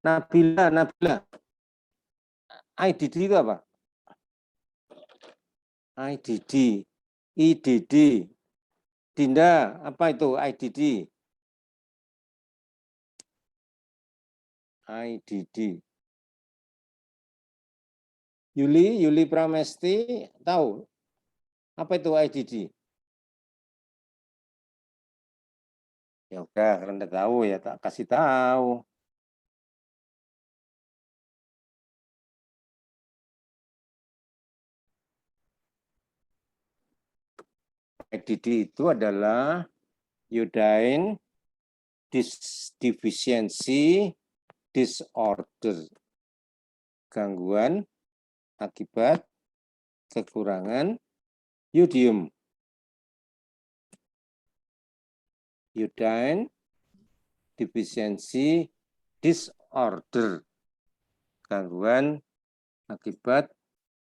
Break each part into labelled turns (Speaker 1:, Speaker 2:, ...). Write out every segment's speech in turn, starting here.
Speaker 1: Nabila. IDD itu apa? IDD. Dinda, apa itu IDD? Yuli Pramesti tahu apa itu IDD? Ya udah, kalau Anda tahu ya tak kasih tahu. IDD itu adalah iodine deficiency disorder, gangguan akibat kekurangan yodium. Iodine deficiency disorder, gangguan akibat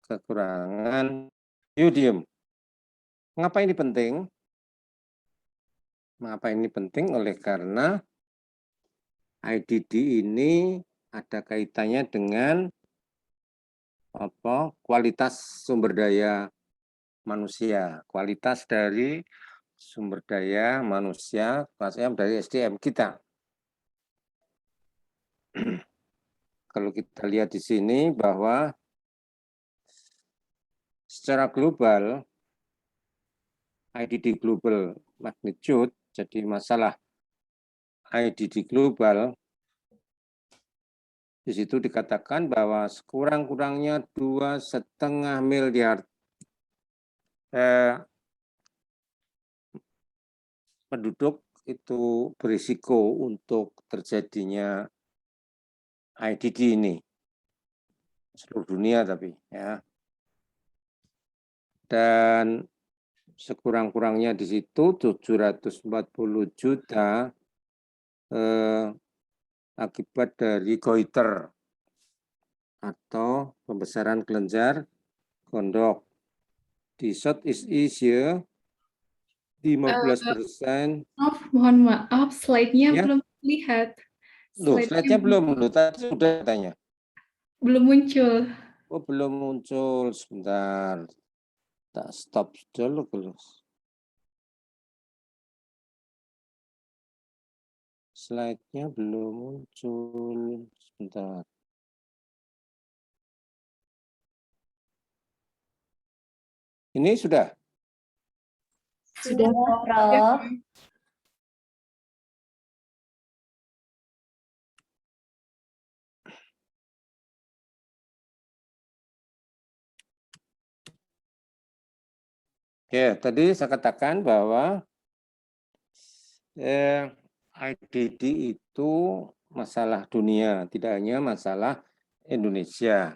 Speaker 1: kekurangan yodium. Mengapa ini penting? Mengapa ini penting? Oleh karena IDD ini ada kaitannya dengan kualitas sumber daya manusia, kualitas dari sumber daya manusia, dari SDM kita. Kalau kita lihat di sini bahwa secara global, IDD global magnitude, jadi masalah IDD global, di situ dikatakan bahwa sekurang-kurangnya 2,5 miliar penduduk itu berisiko untuk terjadinya IDD ini. Seluruh dunia tapi ya. Dan sekurang-kurangnya di situ 740 juta akibat dari goiter atau pembesaran kelenjar gondok. Di Southeast Asia 15%.
Speaker 2: Mohon maaf, slide-nya
Speaker 1: ya?
Speaker 2: belum lihat.
Speaker 1: Slide-nya belum, tadi sudah tanya.
Speaker 2: Belum muncul.
Speaker 1: Oh, belum muncul, sebentar. Tak stop dulu. Slide-nya belum muncul, sebentar. Ini sudah?
Speaker 3: Sudah, Prof.
Speaker 1: Ya, tadi saya katakan bahwa IDD itu masalah dunia, tidak hanya masalah Indonesia.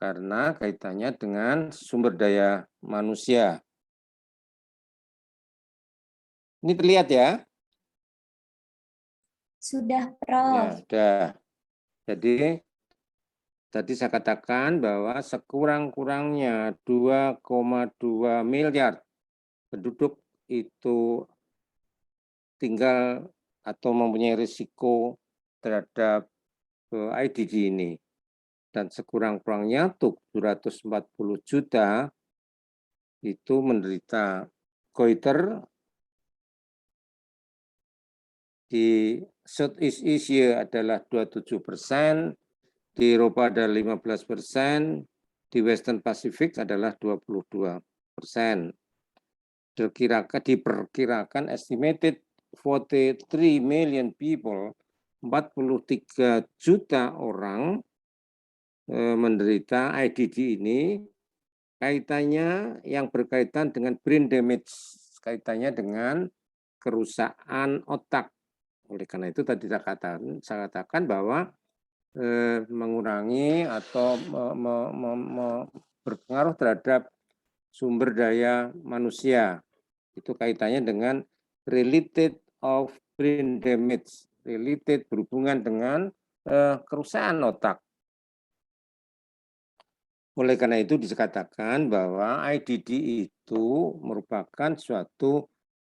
Speaker 1: Karena kaitannya dengan sumber daya manusia. Ini terlihat ya?
Speaker 3: Sudah, Prof.
Speaker 1: Ya, sudah. Jadi tadi saya katakan bahwa sekurang-kurangnya 2,2 miliar penduduk itu tinggal atau mempunyai risiko terhadap IDD ini. Dan sekurang-kurangnya 740 juta itu menderita goiter. Di Southeast Asia adalah 27%, di Eropa ada 15%, di Western Pacific adalah 22%. Diperkirakan estimated 43 million people, 43 juta orang menderita IDD ini, kaitannya yang berkaitan dengan brain damage, kaitannya dengan kerusakan otak. Oleh karena itu tadi saya katakan bahwa mengurangi atau berpengaruh terhadap sumber daya manusia. Itu kaitannya dengan related of brain damage, related berhubungan dengan kerusakan otak. Oleh karena itu dikatakan bahwa IDD itu merupakan suatu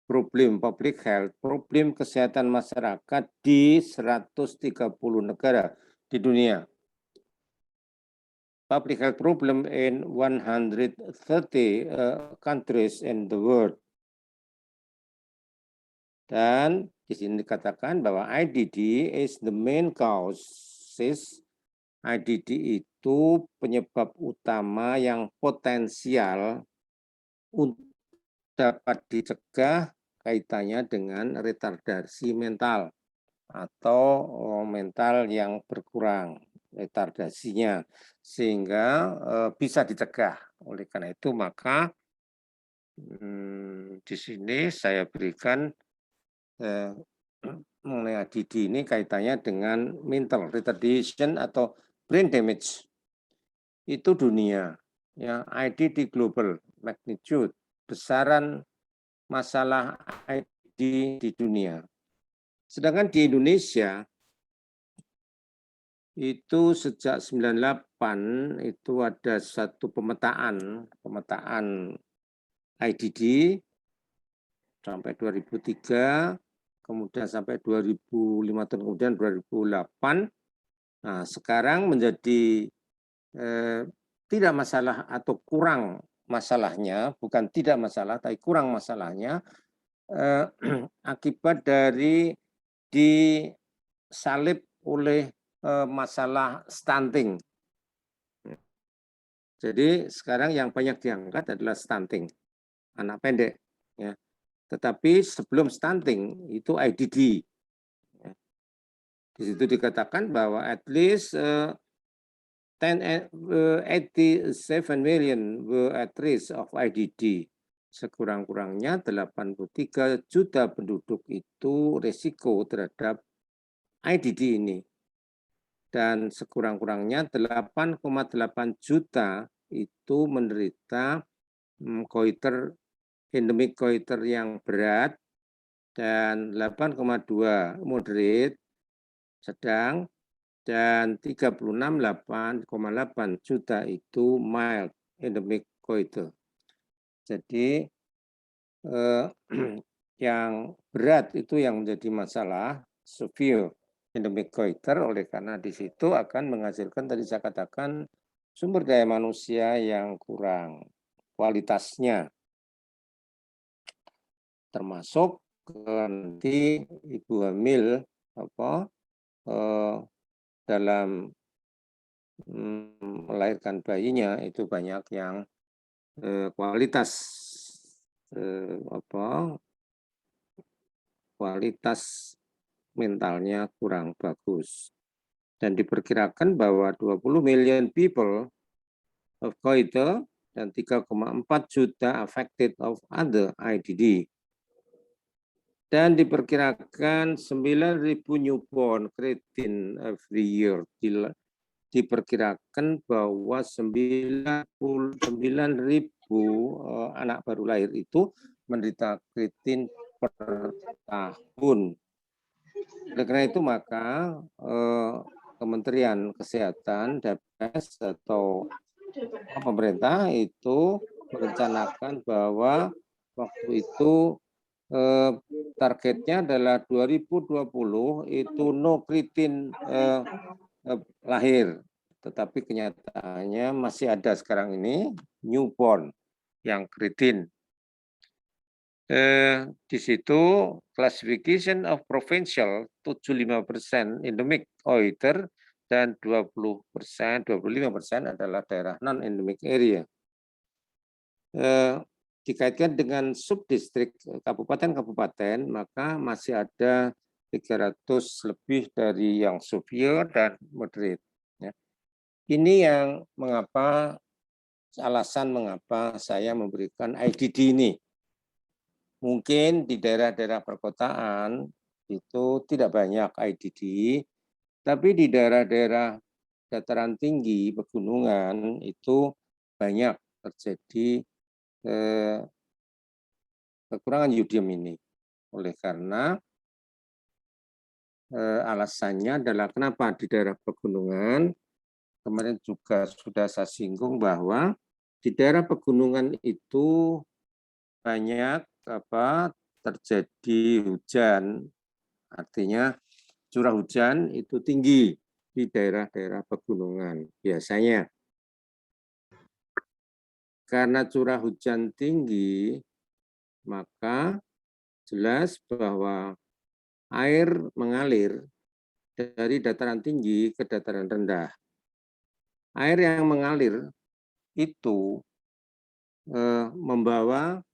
Speaker 1: problem public health, problem kesehatan masyarakat di 130 negara di dunia. Public health problem in 130 countries in the world. Dan di sini dikatakan bahwa IDD is the main causes. IDD itu penyebab utama yang potensial untuk dapat dicegah kaitannya dengan retardasi mental atau mental yang berkurang retardasinya, sehingga bisa dicegah. Oleh karena itu maka di sini saya berikan mengenai IDD ini kaitannya dengan mental retardation atau brain damage. Itu dunia, ya, IDD global magnitude, besaran masalah IDD di dunia. Sedangkan di Indonesia itu sejak 98 itu ada satu pemetaan IDD sampai 2003, kemudian sampai 2005 tahun kemudian 2008. Nah, sekarang menjadi tidak masalah atau kurang masalahnya, bukan tidak masalah tapi kurang masalahnya akibat dari disalib oleh masalah stunting. Jadi sekarang yang banyak diangkat adalah stunting, anak pendek. Ya. Tetapi sebelum stunting itu IDD. Ya. Di situ dikatakan bahwa at least 87 million were at risk of IDD. Sekurang-kurangnya 83 juta penduduk itu risiko terhadap IDD ini. Dan sekurang-kurangnya 8,8 juta itu menderita goiter, endemik goiter yang berat, dan 8,2 moderate, sedang, dan 36,8 juta itu mild endemic goiter. Jadi yang berat itu yang menjadi masalah severe endemic goiter, oleh karena di situ akan menghasilkan, tadi saya katakan, sumber daya manusia yang kurang kualitasnya, termasuk nanti ibu hamil dalam melahirkan bayinya itu banyak yang kualitas mentalnya kurang bagus. Dan diperkirakan bahwa 20 million people of goiter dan 3,4 juta affected of other IDD. Dan diperkirakan 9.000 newborn cretin every year. Diperkirakan bahwa 99.000 anak baru lahir itu menderita cretin per tahun. Oleh karena itu maka Kementerian Kesehatan DPS atau pemerintah itu merencanakan bahwa waktu itu targetnya adalah 2020 itu no cretin lahir, tetapi kenyataannya masih ada sekarang ini newborn yang cretin. Di situ classification of provincial 75% endemic goiter dan 20%, 25% adalah daerah non-endemic area. Dikaitkan dengan subdistrik kabupaten-kabupaten, maka masih ada 300 lebih dari yang severe dan moderate. Ya. Ini yang mengapa, alasan mengapa saya memberikan IDD ini. Mungkin di daerah-daerah perkotaan itu tidak banyak IDD, tapi di daerah-daerah dataran tinggi, pegunungan itu banyak terjadi kekurangan yodium ini. Oleh karena alasannya adalah kenapa di daerah pegunungan, kemarin juga sudah saya singgung bahwa di daerah pegunungan itu banyak terjadi hujan, artinya curah hujan itu tinggi di daerah-daerah pegunungan. Biasanya karena curah hujan tinggi, maka jelas bahwa air mengalir dari dataran tinggi ke dataran rendah. Air yang mengalir itu membawa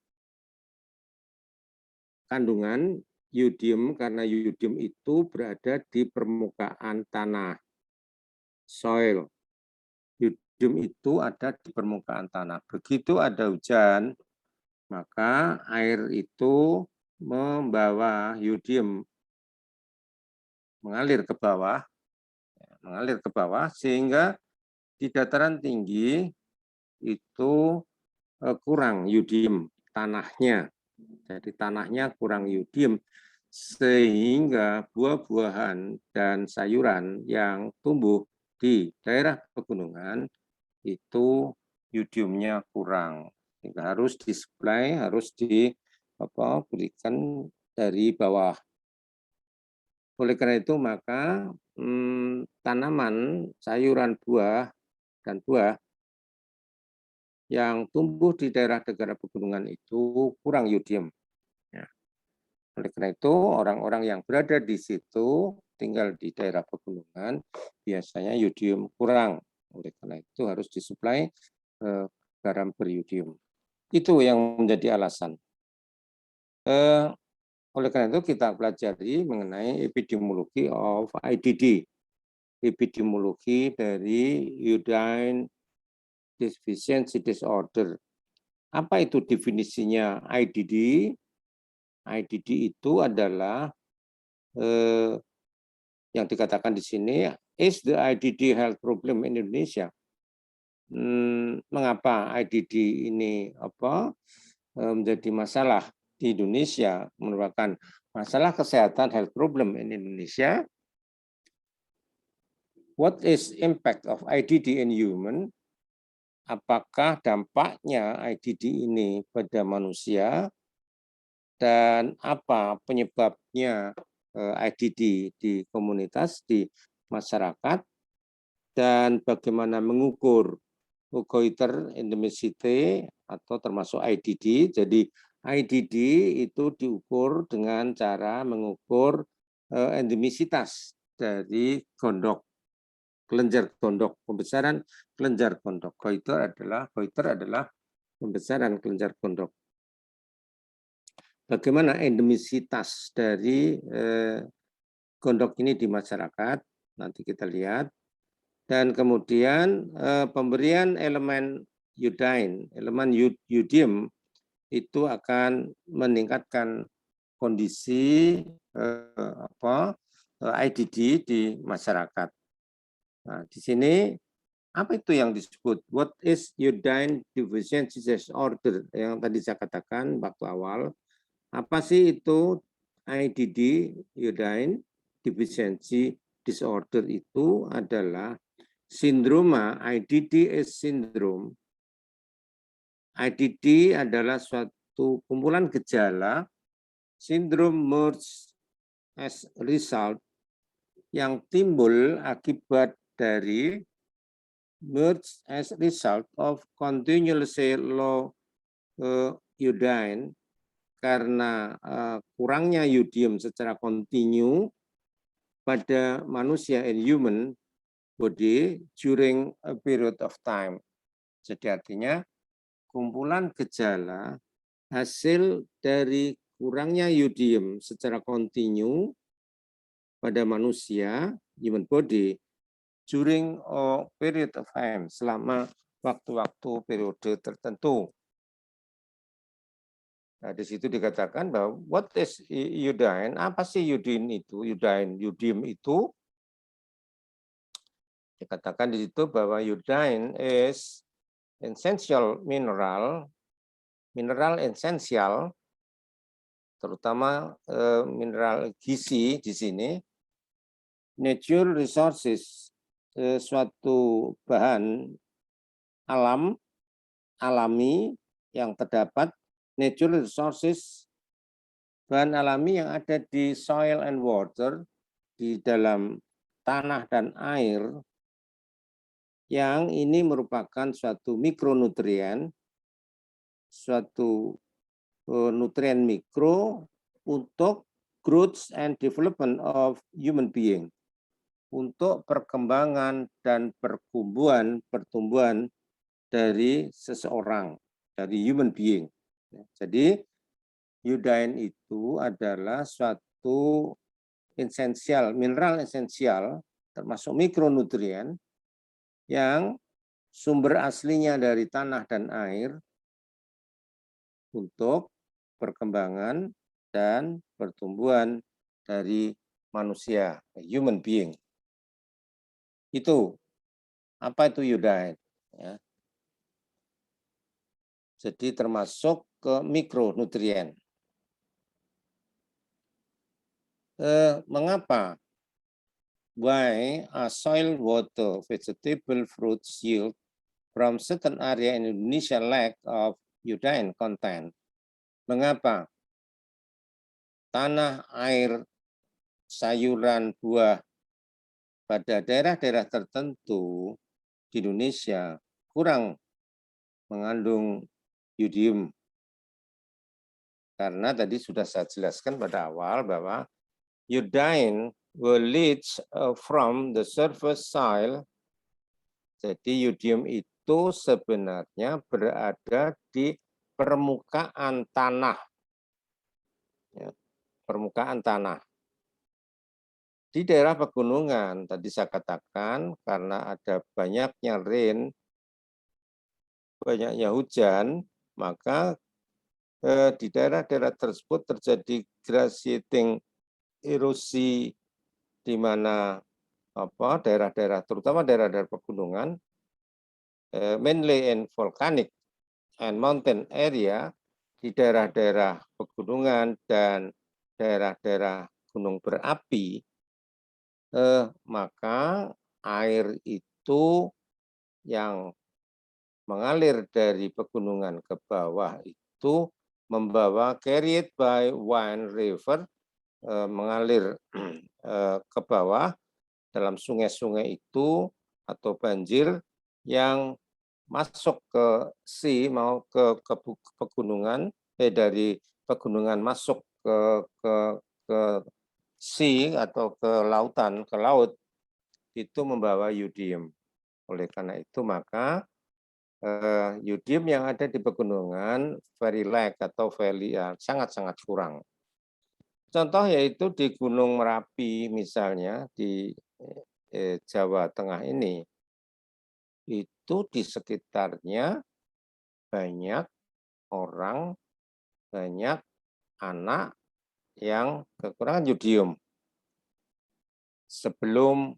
Speaker 1: kandungan yodium karena yodium itu berada di permukaan tanah, soil. Yodium itu ada di permukaan tanah. Begitu ada hujan, maka air itu membawa yodium mengalir ke bawah sehingga di dataran tinggi itu kurang yodium tanahnya. Jadi tanahnya kurang yodium sehingga buah-buahan dan sayuran yang tumbuh di daerah pegunungan itu yodiumnya kurang. Sehingga harus disuplai, harus diberikan dari bawah. Oleh karena itu maka tanaman, sayuran, buah dan buah yang tumbuh di daerah-daerah pegunungan itu kurang yodium. Ya. Oleh karena itu orang-orang yang berada di situ tinggal di daerah pegunungan biasanya yodium kurang. Oleh karena itu harus disuplai garam beriodium. Itu yang menjadi alasan. Oleh karena itu kita pelajari mengenai epidemiologi of IDD. Epidemiologi dari iodine deficiency disorder. Apa itu definisinya IDD? IDD itu adalah yang dikatakan di sini, is the IDD health problem in Indonesia? Mengapa IDD ini menjadi masalah di Indonesia, merupakan masalah kesehatan health problem in Indonesia? What is impact of IDD in human? Apakah dampaknya IDD ini pada manusia dan apa penyebabnya IDD di komunitas, di masyarakat, dan bagaimana mengukur goiter endemicity atau termasuk IDD. Jadi IDD itu diukur dengan cara mengukur endemisitas dari gondok, kelenjar gondok, pembesaran kelenjar gondok. Goiter adalah pembesaran kelenjar gondok. Bagaimana endemisitas dari gondok ini di masyarakat, nanti kita lihat. Dan kemudian pemberian elemen iodine, elemen yodium itu akan meningkatkan kondisi IDD di masyarakat. Nah, di sini apa itu yang disebut what is iodine deficiency disorder yang tadi saya katakan waktu awal. Apa sih itu IDD, iodine deficiency disorder? Itu adalah sindroma. IDD is syndrome. IDD adalah suatu kumpulan gejala sindrom merge as result yang timbul akibat dari merge as result of continuously low iodine karena kurangnya yodium secara kontinu pada manusia and human body during a period of time. Jadi artinya kumpulan gejala hasil dari kurangnya yodium secara kontinu pada manusia, human body, during a period of time, selama waktu-waktu periode tertentu. Nah, di situ dikatakan bahwa what is iodine? Apa sih iodine itu? Yodium itu dikatakan di situ bahwa iodine is essential mineral esensial, terutama mineral gizi di sini, natural resources, suatu bahan alami yang terdapat, natural resources bahan alami yang ada di soil and water, di dalam tanah dan air, yang ini merupakan suatu mikronutrien, suatu nutrien mikro untuk growth and development of human being, untuk perkembangan dan pertumbuhan dari seseorang, dari human being. Jadi iodine itu adalah suatu mineral esensial, termasuk mikronutrien, yang sumber aslinya dari tanah dan air untuk perkembangan dan pertumbuhan dari manusia, human being. Itu, apa itu iodine? Ya. Jadi termasuk ke mikronutrien. Mengapa? Why a soil, water, vegetable, fruits yield from certain area in Indonesia lack of iodine content? Mengapa tanah, air, sayuran, buah pada daerah-daerah tertentu di Indonesia kurang mengandung iodium? Karena tadi sudah saya jelaskan pada awal bahwa iodine will leach from the surface soil. Jadi iodium itu sebenarnya berada di permukaan tanah. Ya, permukaan tanah. Di daerah pegunungan, tadi saya katakan, karena ada banyaknya rain, banyaknya hujan, maka di daerah-daerah tersebut terjadi glaciating erosi, di mana daerah-daerah, terutama daerah-daerah pegunungan, mainly in volcanic and mountain area, di daerah-daerah pegunungan dan daerah-daerah gunung berapi, maka air itu yang mengalir dari pegunungan ke bawah itu membawa carried by one river, mengalir ke bawah dalam sungai-sungai itu atau banjir yang masuk ke sea, mau ke pegunungan, dari pegunungan masuk ke sea atau ke lautan, ke laut, itu membawa iodium. Oleh karena itu maka iodium yang ada di pegunungan very lack atau very sangat-sangat kurang. Contoh yaitu di Gunung Merapi misalnya di Jawa Tengah ini, itu di sekitarnya banyak orang, banyak anak yang kekurangan iodium. Sebelum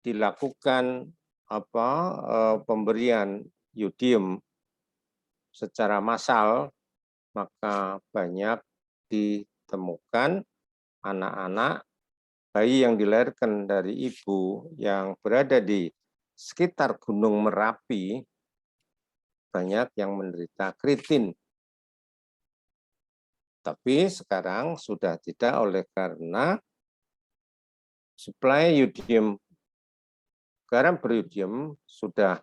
Speaker 1: dilakukan pemberian iodium secara massal, maka banyak ditemukan anak-anak bayi yang dilahirkan dari ibu yang berada di sekitar Gunung Merapi, banyak yang menderita kritin. Tapi sekarang sudah tidak, oleh karena suplai iodium, garam beriodium sudah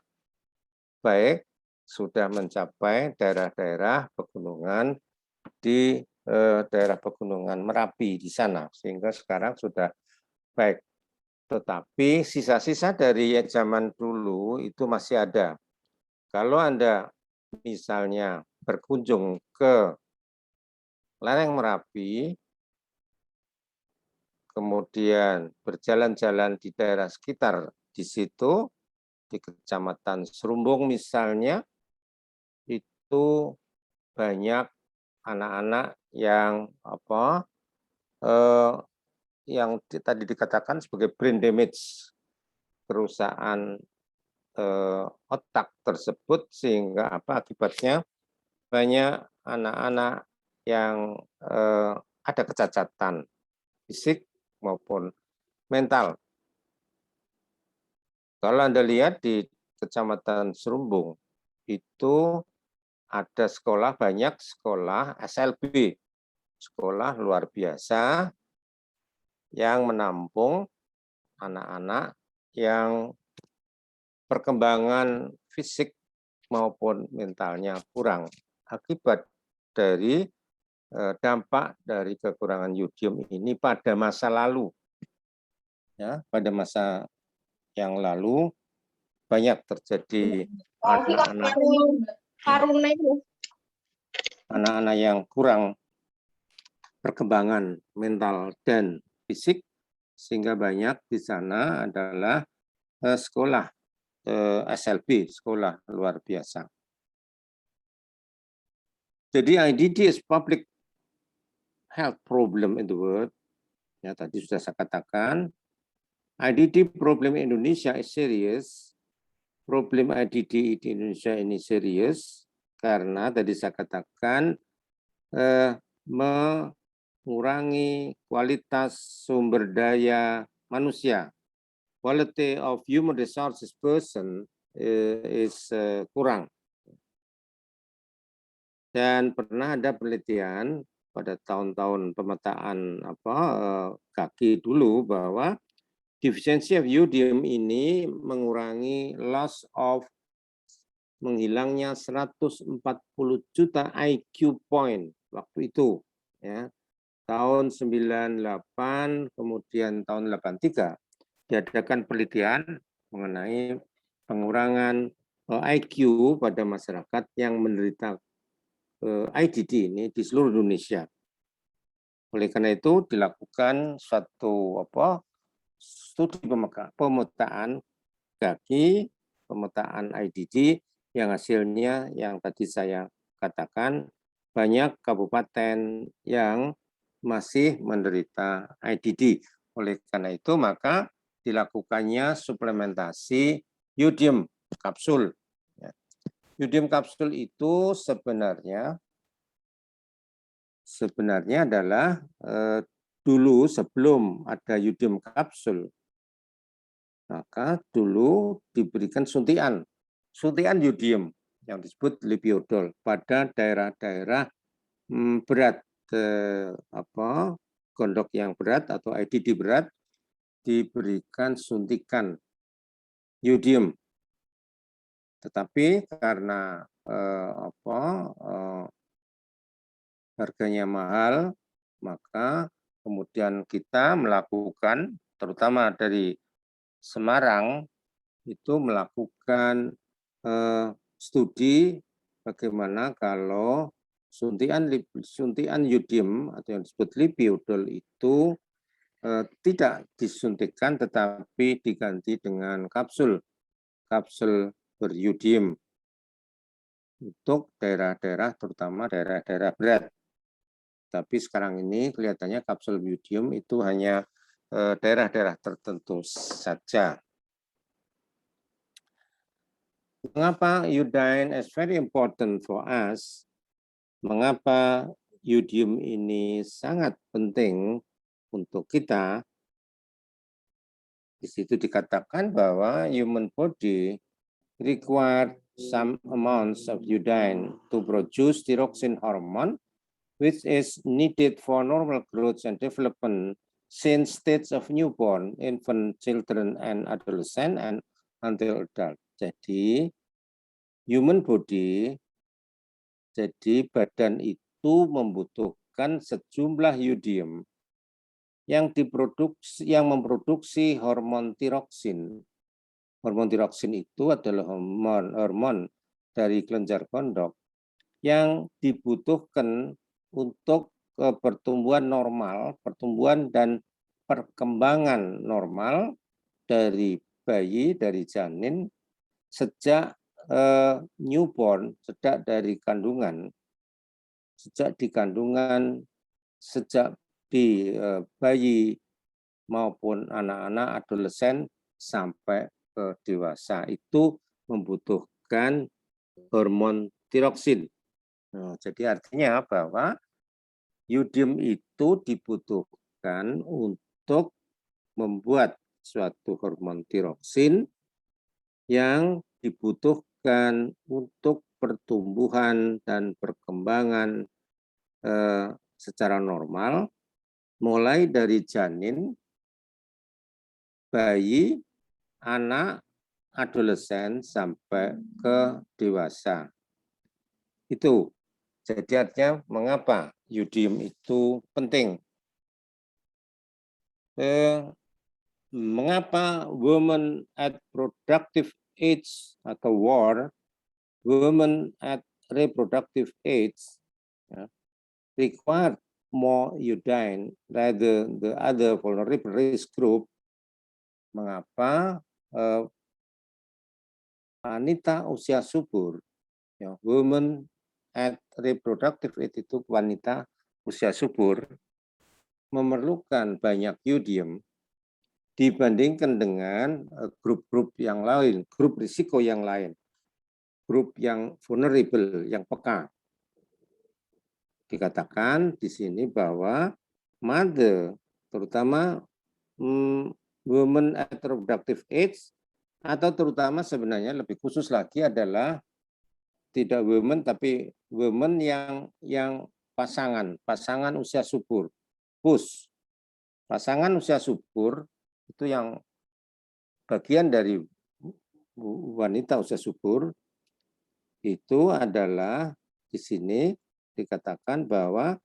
Speaker 1: baik, sudah mencapai daerah-daerah pegunungan di daerah pegunungan Merapi di sana, sehingga sekarang sudah baik. Tetapi sisa-sisa dari zaman dulu itu masih ada. Kalau Anda misalnya berkunjung ke lereng Merapi, kemudian berjalan-jalan di daerah sekitar di situ, di Kecamatan Serumbung misalnya, itu banyak anak-anak yang yang tadi dikatakan sebagai brain damage, kerusakan otak tersebut, sehingga akibatnya banyak anak-anak yang ada kecacatan fisik maupun mental. Kalau Anda lihat di Kecamatan Serumbung, itu ada sekolah, banyak sekolah SLB, sekolah luar biasa yang menampung anak-anak yang perkembangan fisik maupun mentalnya kurang akibat dari dampak dari kekurangan yodium ini pada masa lalu. Ya, pada masa yang lalu banyak terjadi anak-anak yang kurang perkembangan mental dan fisik, sehingga banyak di sana adalah sekolah SLB, sekolah luar biasa. Jadi IDD is public health problem in the world. Ya, tadi sudah saya katakan, IDD problem Indonesia is serious. Problem IDD di Indonesia ini serius karena tadi saya katakan mengurangi kualitas sumber daya manusia. Quality of human resources person is kurang. Dan pernah ada penelitian pada tahun-tahun pemetaan kaki dulu bahwa deficiency of yodium ini mengurangi loss of menghilangnya 140 juta IQ point waktu itu, ya. Tahun 98 kemudian tahun 83 diadakan penelitian mengenai pengurangan IQ pada masyarakat yang menderita IDD ini di seluruh Indonesia. Oleh karena itu dilakukan suatu studi pemetaan kaki, pemetaan IDD yang hasilnya yang tadi saya katakan banyak kabupaten yang masih menderita IDD. Oleh karena itu maka dilakukannya suplementasi yodium kapsul. Yodium kapsul itu sebenarnya adalah dulu sebelum ada yodium kapsul, maka dulu diberikan suntian yodium yang disebut lipiodol pada daerah-daerah berat, gondok yang berat atau IDD berat, diberikan suntikan yodium. Tetapi karena harganya mahal, maka kemudian kita melakukan, terutama dari Semarang, itu melakukan studi bagaimana kalau suntian yodium atau yang disebut lipiodol itu tidak disuntikkan tetapi diganti dengan kapsul beryodium untuk daerah-daerah, terutama daerah-daerah berat. Tapi sekarang ini kelihatannya kapsul yodium itu hanya daerah-daerah tertentu saja. Mengapa iodine is very important for us? Mengapa yodium ini sangat penting untuk kita? Di situ dikatakan bahwa human body require some amounts of iodine to produce thyroxine hormone, which is needed for normal growth and development since stage of newborn, infant, children, and adolescent, and until adult. Jadi, human body, jadi badan itu membutuhkan sejumlah yodium yang memproduksi hormon tiroksin. Hormon tiroksin itu adalah hormon dari kelenjar gondok yang dibutuhkan untuk pertumbuhan normal, pertumbuhan dan perkembangan normal dari bayi, dari janin sejak newborn, sejak dari kandungan, sejak di kandungan, sejak di bayi maupun anak-anak adolesen sampai ke dewasa itu membutuhkan hormon tiroksin. Nah, jadi artinya bahwa yodium itu dibutuhkan untuk membuat suatu hormon tiroksin yang dibutuhkan untuk pertumbuhan dan perkembangan secara normal, mulai dari janin, bayi, anak, adolesen, sampai ke dewasa. Itu. Jadi artinya mengapa iodium itu penting. Mengapa women at productive age atau women at reproductive age require more iodine rather the other vulnerable risk group. Mengapa wanita usia subur, women at reproductive age itu wanita usia subur, memerlukan banyak iodium dibandingkan dengan grup-grup yang lain, grup risiko yang lain, grup yang vulnerable, yang peka. Dikatakan di sini bahwa mother, terutama women at reproductive age, atau terutama sebenarnya lebih khusus lagi adalah tidak women tapi women yang pasangan usia subur, pasangan usia subur itu yang bagian dari wanita usia subur itu adalah di sini dikatakan bahwa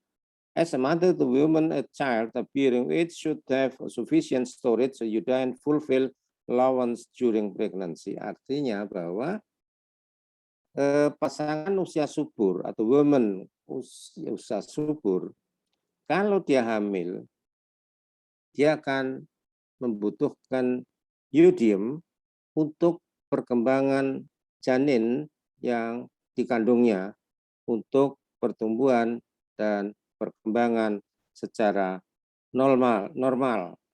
Speaker 1: as a mother to woman a child appearing age should have sufficient storage iodine fulfill allowance during pregnancy. Artinya bahwa pasangan usia subur atau woman usia subur kalau dia hamil dia akan membutuhkan iodium untuk perkembangan janin yang dikandungnya untuk pertumbuhan dan perkembangan secara normal.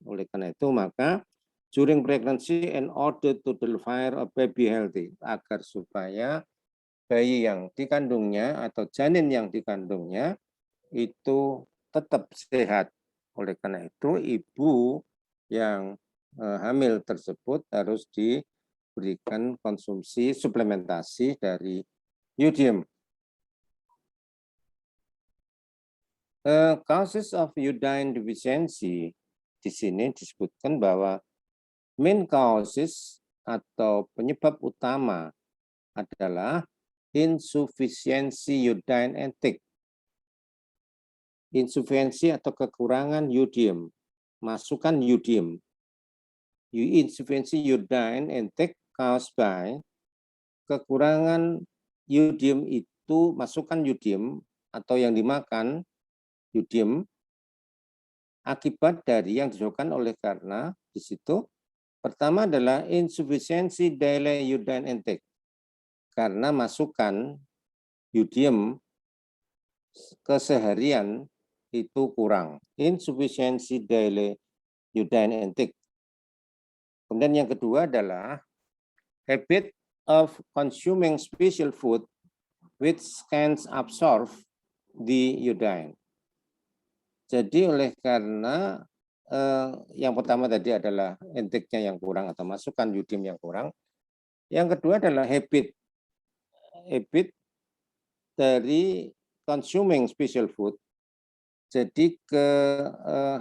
Speaker 1: Oleh karena itu maka during pregnancy in order to deliver a baby healthy, agar supaya bayi yang dikandungnya atau janin yang dikandungnya itu tetap sehat. Oleh karena itu ibu yang hamil tersebut harus diberikan konsumsi suplementasi dari iodium. Causes of iodine deficiency di sini disebutkan bahwa main causes atau penyebab utama adalah insufficiency iodine intake. Insufisiensi atau kekurangan iodium, masukan iodium. Insufficiency iodine intake caused by kekurangan iodium itu, masukan iodium atau yang dimakan iodium akibat dari yang disebabkan oleh karena di situ pertama adalah insufficiency daily iodine intake. Karena masukan iodium keseharian itu kurang. Insufficiency daily iodine intake. Kemudian yang kedua adalah habit of consuming special food which can absorb the iodine. Jadi oleh karena yang pertama tadi adalah intake-nya yang kurang atau masukan iodium yang kurang. Yang kedua adalah habit dari consuming special food. Jadi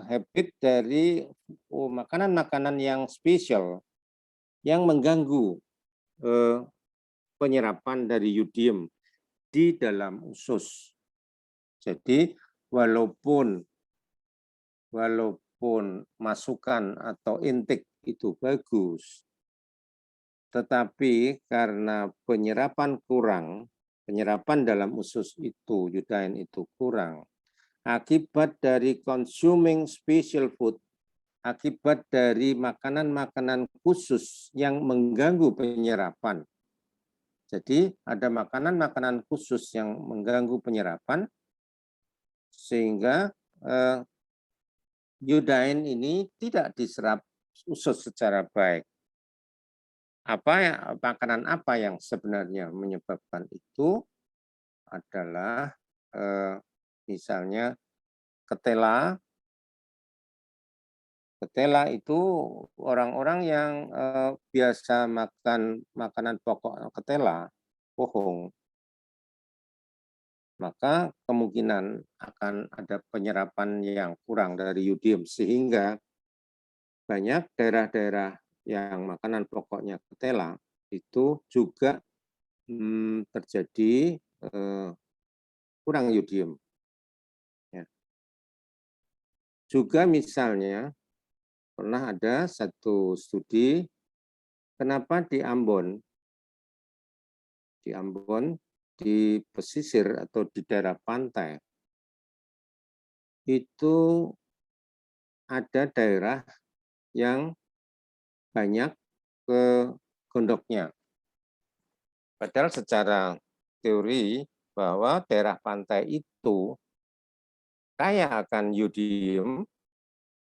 Speaker 1: habit dari makanan-makanan yang spesial yang mengganggu penyerapan dari iodium di dalam usus. Jadi walaupun masukan atau intake itu bagus, tetapi karena penyerapan dalam usus itu, iodine itu kurang, akibat dari consuming special food, akibat dari makanan-makanan khusus yang mengganggu penyerapan. Jadi ada makanan-makanan khusus yang mengganggu penyerapan, sehingga iodine ini tidak diserap usus secara baik. Makanan apa yang sebenarnya menyebabkan itu adalah misalnya ketela. Ketela itu orang-orang yang biasa makan makanan pokok ketela, pohong. maka kemungkinan akan ada penyerapan yang kurang dari yodium, sehingga banyak daerah-daerah yang makanan pokoknya ketela itu juga terjadi kurang yodium. Ya. Juga misalnya pernah ada satu studi kenapa di Ambon, di pesisir atau di daerah pantai itu ada daerah yang banyak ke gondoknya. Padahal secara teori bahwa daerah pantai itu kaya akan yodium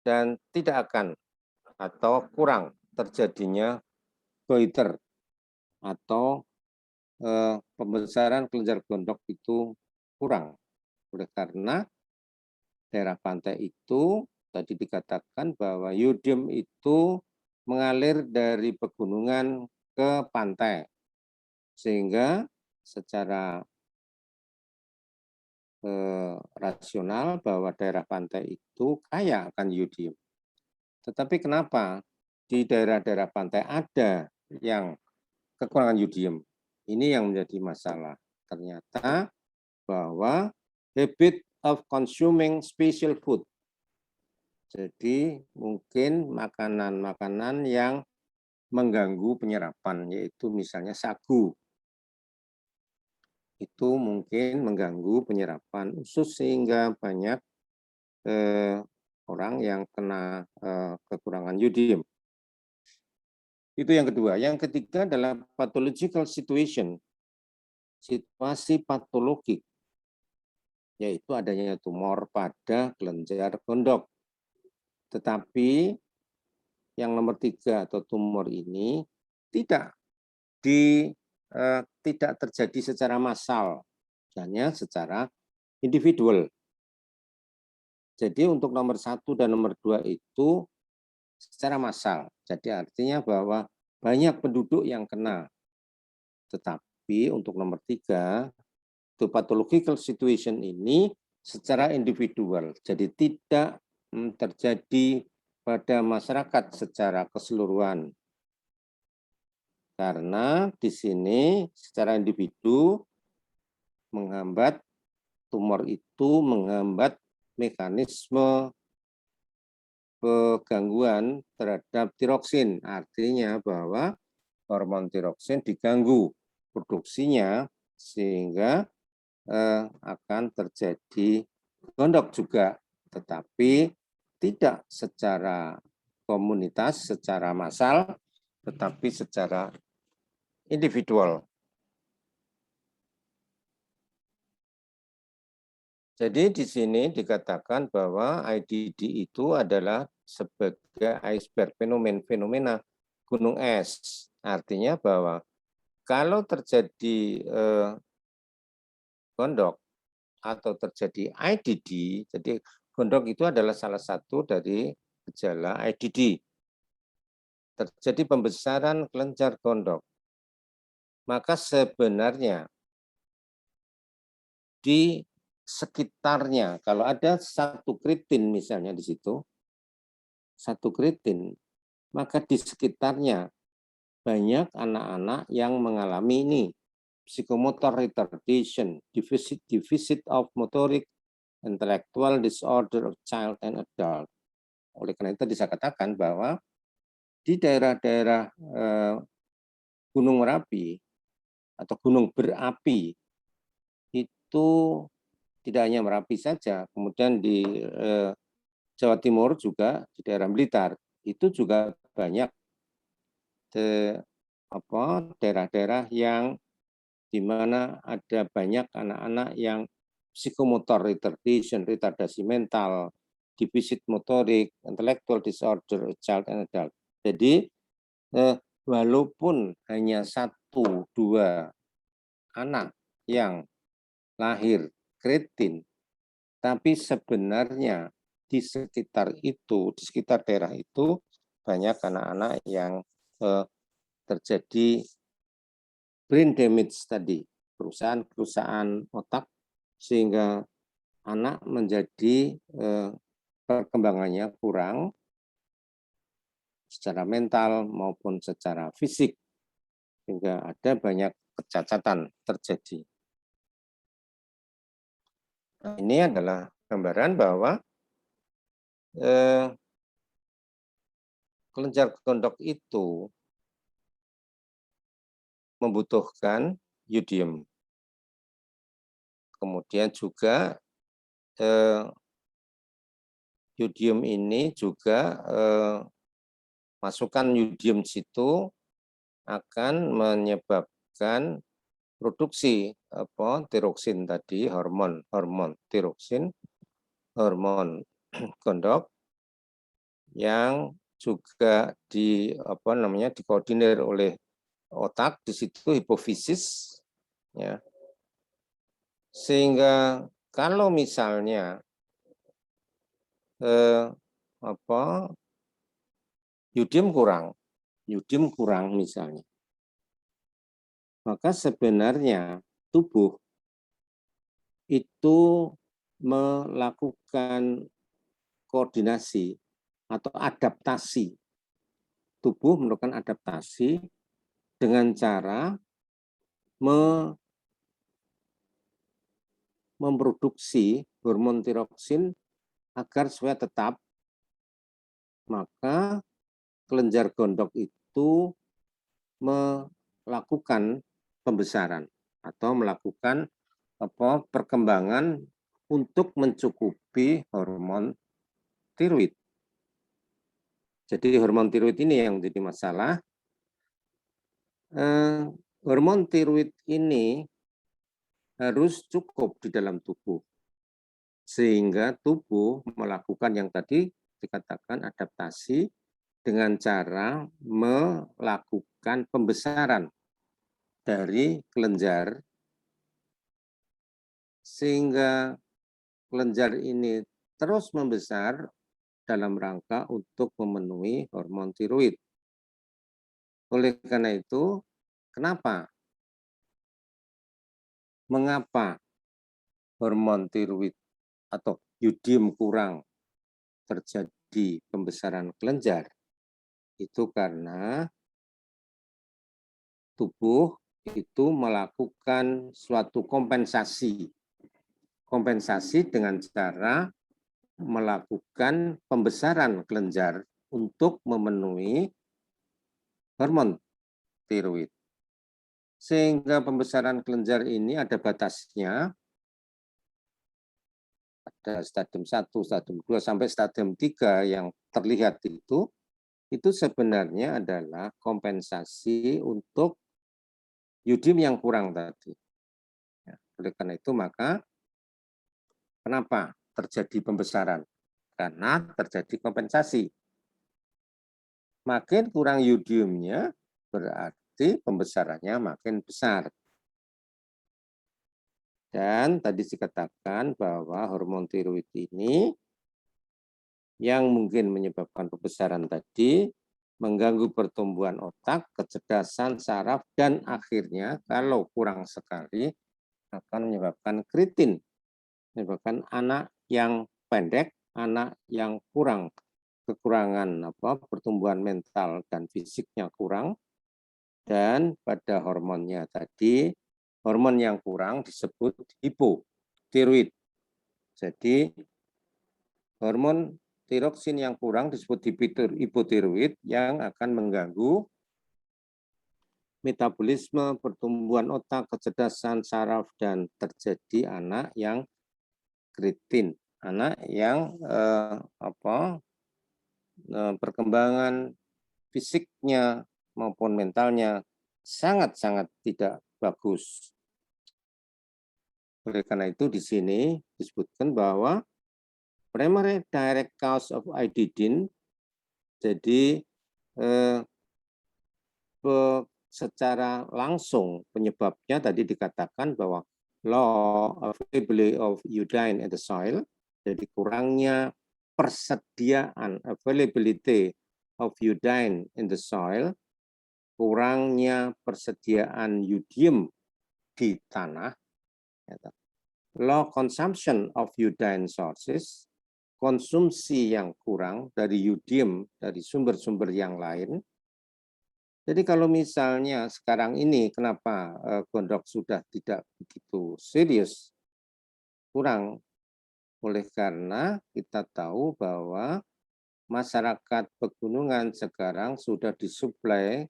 Speaker 1: dan tidak akan atau kurang terjadinya goiter atau pembesaran kelenjar gondok itu kurang. Oleh karena daerah pantai itu tadi dikatakan bahwa yodium itu mengalir dari pegunungan ke pantai, sehingga secara rasional bahwa daerah pantai itu kaya akan yodium. Tetapi kenapa di daerah-daerah pantai ada yang kekurangan yodium? Ini yang menjadi masalah. Ternyata bahwa habit of consuming special food. Jadi mungkin makanan-makanan yang mengganggu penyerapan, yaitu misalnya sagu. Itu mungkin mengganggu penyerapan usus sehingga banyak orang yang kena kekurangan yodium. Itu yang kedua. Yang ketiga adalah pathological situation, situasi patologik, yaitu adanya tumor pada kelenjar gondok. Tetapi yang nomor 3 atau tumor ini tidak terjadi secara massal, hanya secara individual. Jadi untuk nomor 1 dan nomor 2 itu secara massal. Jadi artinya bahwa banyak penduduk yang kena. Tetapi untuk nomor 3, itu pathological situation ini secara individual. Jadi tidak terjadi pada masyarakat secara keseluruhan. Karena di sini secara individu menghambat tumor itu menghambat mekanisme gangguan terhadap tiroksin. Artinya bahwa hormon tiroksin diganggu produksinya sehingga akan terjadi gondok juga. Tetapi tidak secara komunitas, secara massal, tetapi secara individual. Jadi di sini dikatakan bahwa IDD itu adalah sebagai iceberg, fenomena gunung es. Artinya bahwa kalau terjadi gondok atau terjadi IDD, jadi gondok itu adalah salah satu dari gejala IDD. Terjadi pembesaran kelenjar gondok. Maka sebenarnya di sekitarnya, kalau ada satu kritin misalnya di situ, satu kritin, maka di sekitarnya banyak anak-anak yang mengalami ini, psychomotor retardation, deficit of motoric, intellectual disorder of child and adult. Oleh karena itu bisa katakan bahwa di daerah-daerah Gunung Merapi atau gunung berapi itu tidak hanya Merapi saja, kemudian di Jawa Timur juga di daerah Blitar itu juga banyak daerah-daerah yang di mana ada banyak anak-anak yang psikomotor retardation, retardasi mental, defisit motorik, intellectual disorder, child and adult. Jadi walaupun hanya 1-2 anak yang lahir kreatin, tapi sebenarnya di sekitar itu, di sekitar daerah itu banyak anak-anak yang terjadi brain damage tadi, kerusakan otak sehingga anak menjadi perkembangannya kurang secara mental maupun secara fisik, sehingga ada banyak kecacatan terjadi. Nah, ini adalah gambaran bahwa kelenjar gondok itu membutuhkan yodium. Kemudian juga yodium ini juga masukan yodium situ akan menyebabkan produksi tiroksin tadi, hormon tiroksin, hormon gondok yang juga dikoordinir oleh otak, di situ hipofisis, ya. Sehingga kalau misalnya yodium kurang misalnya, maka sebenarnya tubuh itu melakukan koordinasi atau adaptasi. Tubuh melakukan adaptasi dengan cara memproduksi hormon tiroksin agar supaya tetap, maka kelenjar gondok itu melakukan pembesaran atau melakukan perkembangan untuk mencukupi hormon tiroid. Jadi hormon tiroid ini yang menjadi masalah. Hormon tiroid ini harus cukup di dalam tubuh, sehingga tubuh melakukan yang tadi dikatakan adaptasi dengan cara melakukan pembesaran dari kelenjar, sehingga kelenjar ini terus membesar dalam rangka untuk memenuhi hormon tiroid. Oleh karena itu, mengapa hormon tiroid atau yodium kurang terjadi pembesaran kelenjar? Itu karena tubuh itu melakukan suatu kompensasi dengan cara melakukan pembesaran kelenjar untuk memenuhi hormon tiroid. Sehingga pembesaran kelenjar ini ada batasnya, ada stadium 1, stadium 2, sampai stadium 3 yang terlihat itu sebenarnya adalah kompensasi untuk yodium yang kurang tadi. Oleh karena itu, maka kenapa terjadi pembesaran? Karena terjadi kompensasi. Makin kurang yodiumnya, berarti pembesarannya makin besar. Dan tadi dikatakan bahwa hormon tiroid ini yang mungkin menyebabkan pembesaran tadi mengganggu pertumbuhan otak, kecerdasan saraf, dan akhirnya kalau kurang sekali akan menyebabkan kritin, menyebabkan anak yang pendek, anak yang kekurangan pertumbuhan mental dan fisiknya kurang, dan pada hormonnya tadi, hormon yang kurang disebut hipotiroid. Jadi hormon tiroksin yang kurang disebut hipotiroid yang akan mengganggu metabolisme, pertumbuhan otak, kecerdasan saraf, dan terjadi anak yang kritin, anak yang perkembangan fisiknya maupun mentalnya sangat-sangat tidak bagus. Oleh karena itu di sini disebutkan bahwa primary direct cause of IDDIN, jadi secara langsung penyebabnya tadi dikatakan bahwa low availability of iodine in the soil, jadi kurangnya persediaan availability of iodine in the soil, kurangnya persediaan yodium di tanah, low consumption of iodine sources, konsumsi yang kurang dari iodium dari sumber-sumber yang lain. Jadi kalau misalnya sekarang ini kenapa gondok sudah tidak begitu serius, kurang, oleh karena kita tahu bahwa masyarakat pegunungan sekarang sudah disuplai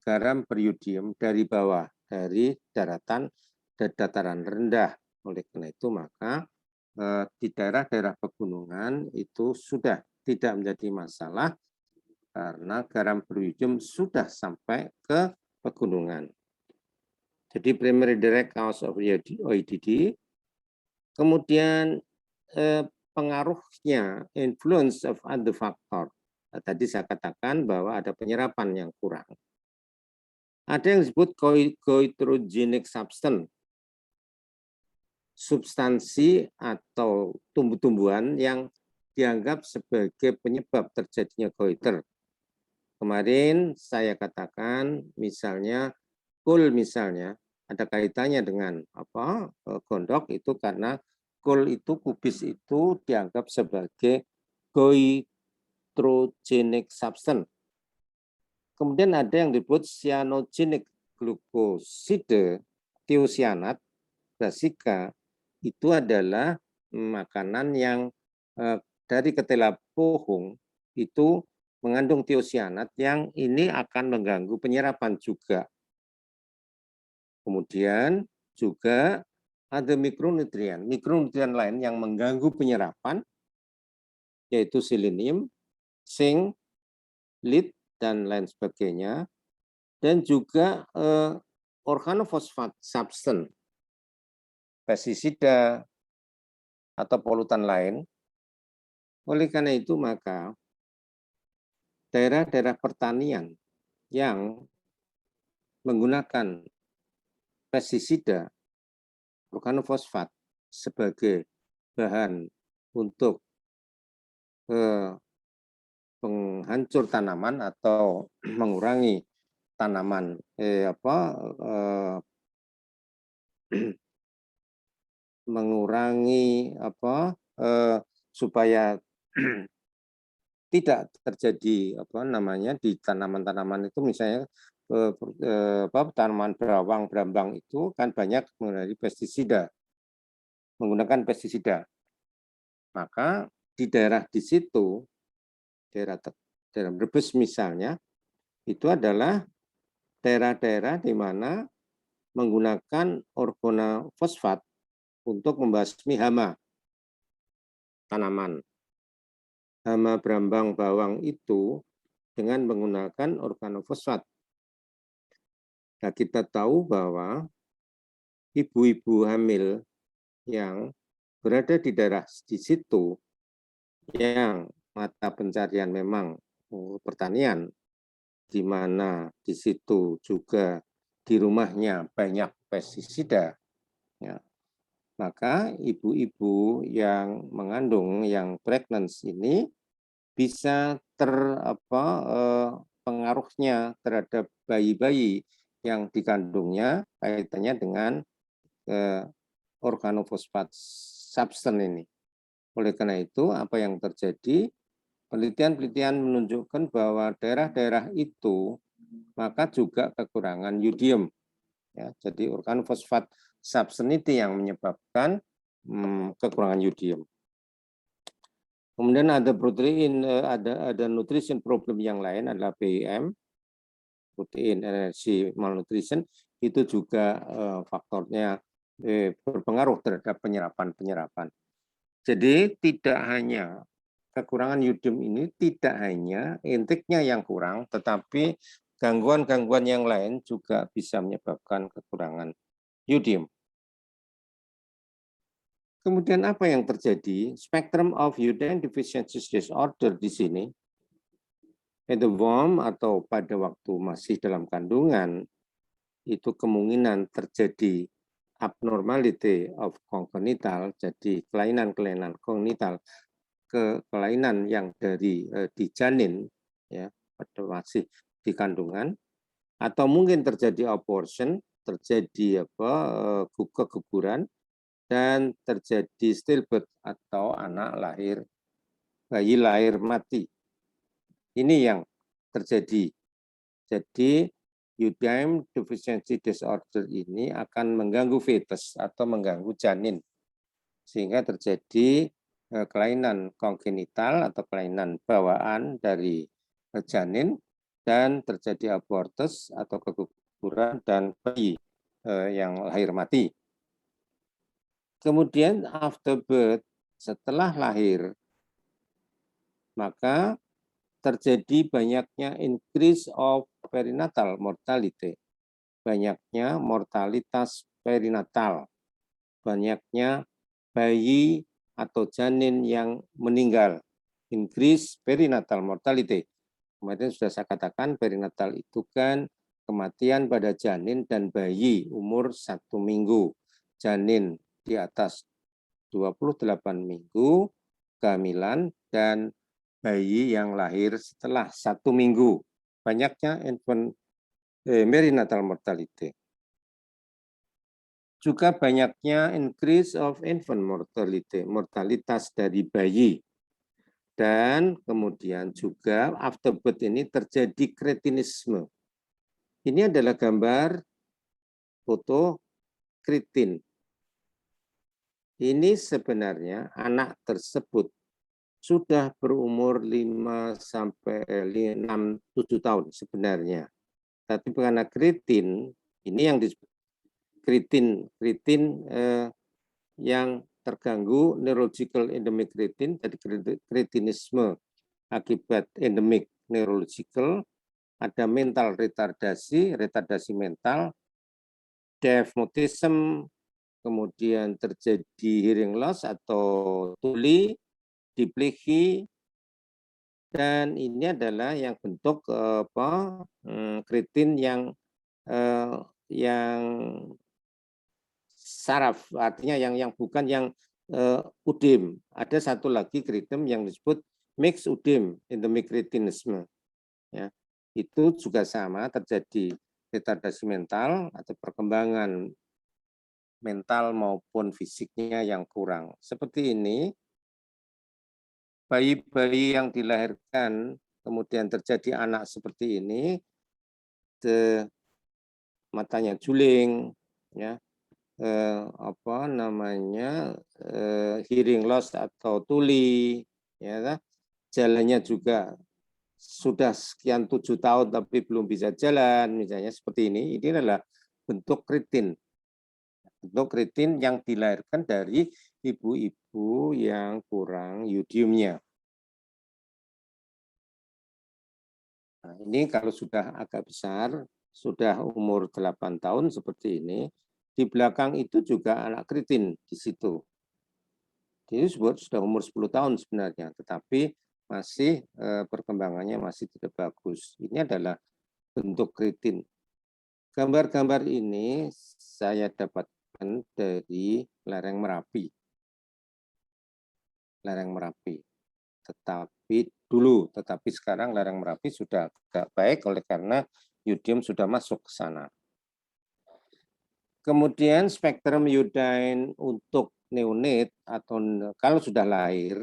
Speaker 1: garam beriodium dari bawah, dari daratan dan dataran rendah. Oleh karena itu maka di daerah-daerah pegunungan itu sudah tidak menjadi masalah karena garam beriodium sudah sampai ke pegunungan. Jadi primary direct cause of OEDD. Kemudian pengaruhnya, influence of other factor. Nah, tadi saya katakan bahwa ada penyerapan yang kurang. Ada yang disebut goitrogenic substance, substansi atau tumbuh-tumbuhan yang dianggap sebagai penyebab terjadinya goiter. Kemarin saya katakan misalnya kul misalnya ada kaitannya dengan gondok itu karena kul itu kubis itu dianggap sebagai goitrogenic substance. Kemudian ada yang disebut cyanogenic glucoside tiosianat brassica, itu adalah makanan yang dari ketela pohung itu mengandung tiosianat yang ini akan mengganggu penyerapan juga. Kemudian juga ada mikronutrien lain yang mengganggu penyerapan, yaitu selenium, zinc, lead, dan lain sebagainya. Dan juga organofosfat substance, pestisida, atau polutan lain. Oleh karena itu maka daerah-daerah pertanian yang menggunakan pestisida, organofosfat sebagai bahan untuk penghancur tanaman atau mengurangi tanaman supaya tidak terjadi di tanaman-tanaman itu misalnya tanaman bawang brambang itu kan banyak menggunakan pestisida. Maka di daerah di situ, daerah Brebes misalnya, itu adalah daerah-daerah di mana menggunakan organofosfat untuk membasmi hama tanaman. Hama brambang bawang itu dengan menggunakan organofosfat. Nah, kita tahu bahwa ibu-ibu hamil yang berada di daerah di situ yang mata pencarian memang pertanian, di mana di situ juga di rumahnya banyak pestisida, ya, maka ibu-ibu yang mengandung, yang pregnant ini bisa pengaruhnya terhadap bayi-bayi yang dikandungnya kaitannya dengan organofosfat substance ini. Oleh karena itu, apa yang terjadi? Penelitian-penelitian menunjukkan bahwa daerah-daerah itu maka juga kekurangan iodium. Ya, jadi organofosfat substance itu yang menyebabkan kekurangan iodium. Kemudian ada protein, ada nutrition problem yang lain adalah PIM, protein energy malnutrition, itu juga faktornya berpengaruh terhadap penyerapan. Jadi tidak hanya kekurangan iodium ini tidak hanya intiknya yang kurang, tetapi gangguan-gangguan yang lain juga bisa menyebabkan kekurangan iodium. Kemudian apa yang terjadi? Spectrum of iodine deficiency disorder di sini, at the womb atau pada waktu masih dalam kandungan, itu kemungkinan terjadi abnormality of congenital, jadi kelainan-kelainan kognital, kelainan yang dari di janin, ya, pada masih di kandungan, atau mungkin terjadi abortion, terjadi keguguran, dan terjadi stillbirth atau bayi lahir mati. Ini yang terjadi. Jadi Uterine Deficiency Disorder ini akan mengganggu fetus atau mengganggu janin, sehingga terjadi kelainan kongenital atau kelainan bawaan dari janin, dan terjadi abortus atau keguguran dan bayi yang lahir mati. Kemudian after birth, setelah lahir, maka terjadi banyaknya increase of perinatal mortality, banyaknya mortalitas perinatal, banyaknya bayi atau janin yang meninggal, increase perinatal mortality. Kemarin sudah saya katakan perinatal itu kan kematian pada janin dan bayi umur 1 minggu, janin di atas 28 minggu kehamilan, dan bayi yang lahir setelah 1 minggu. Banyaknya infant perinatal mortality. Juga banyaknya increase of infant mortality, mortalitas dari bayi. Dan kemudian juga after birth ini terjadi kretinisme. Ini adalah gambar foto kretin. Ini sebenarnya anak tersebut sudah berumur 5 sampai 6-7 tahun sebenarnya. Tapi karena kretin, ini yang disebut kretin yang terganggu neurological endemic kretin, jadi kretinisme akibat endemic neurological, ada mental retardasi mental, deaf mutism, kemudian terjadi hearing loss atau tuli, diplegia, dan ini adalah yang bentuk kretin yang saraf, artinya yang bukan yang udim. Ada satu lagi kretin yang disebut mixed udim endemic kretinisme. Ya, itu juga sama, terjadi retardasi mental atau perkembangan mental maupun fisiknya yang kurang. Seperti ini, bayi-bayi yang dilahirkan kemudian terjadi anak seperti ini, matanya juling, ya, hearing loss atau tuli, ya, jalannya juga sudah sekian 7 tahun tapi belum bisa jalan, misalnya seperti ini. Ini adalah bentuk kretin yang dilahirkan dari ibu-ibu yang kurang yodiumnya. Nah, ini kalau sudah agak besar, sudah umur 8 tahun seperti ini, di belakang itu juga anak kretin di situ. Jadi sudah umur 10 tahun sebenarnya, tetapi masih perkembangannya masih tidak bagus. Ini adalah bentuk kretin. Gambar-gambar ini saya dapatkan dari lereng Merapi. Tetapi sekarang lereng Merapi sudah agak baik oleh karena yodium sudah masuk ke sana. Kemudian spektrum iodine untuk neonat atau kalau sudah lahir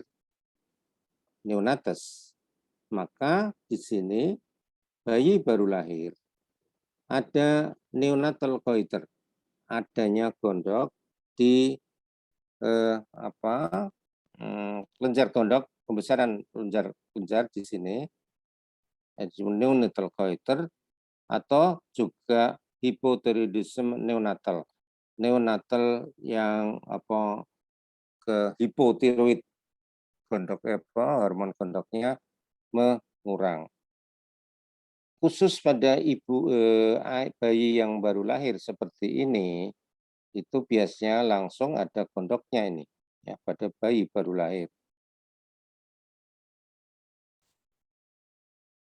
Speaker 1: neonates, maka di sini bayi baru lahir ada neonatal goiter, adanya gondok di kelenjar gondok, pembesaran kelenjar di sini, neonatal goiter, atau juga hipotiroidisme neonatal yang hipotiroid, gondok hormon gondoknya mengurang. Khusus pada bayi yang baru lahir seperti ini, itu biasanya langsung ada gondoknya ini, ya, pada bayi baru lahir.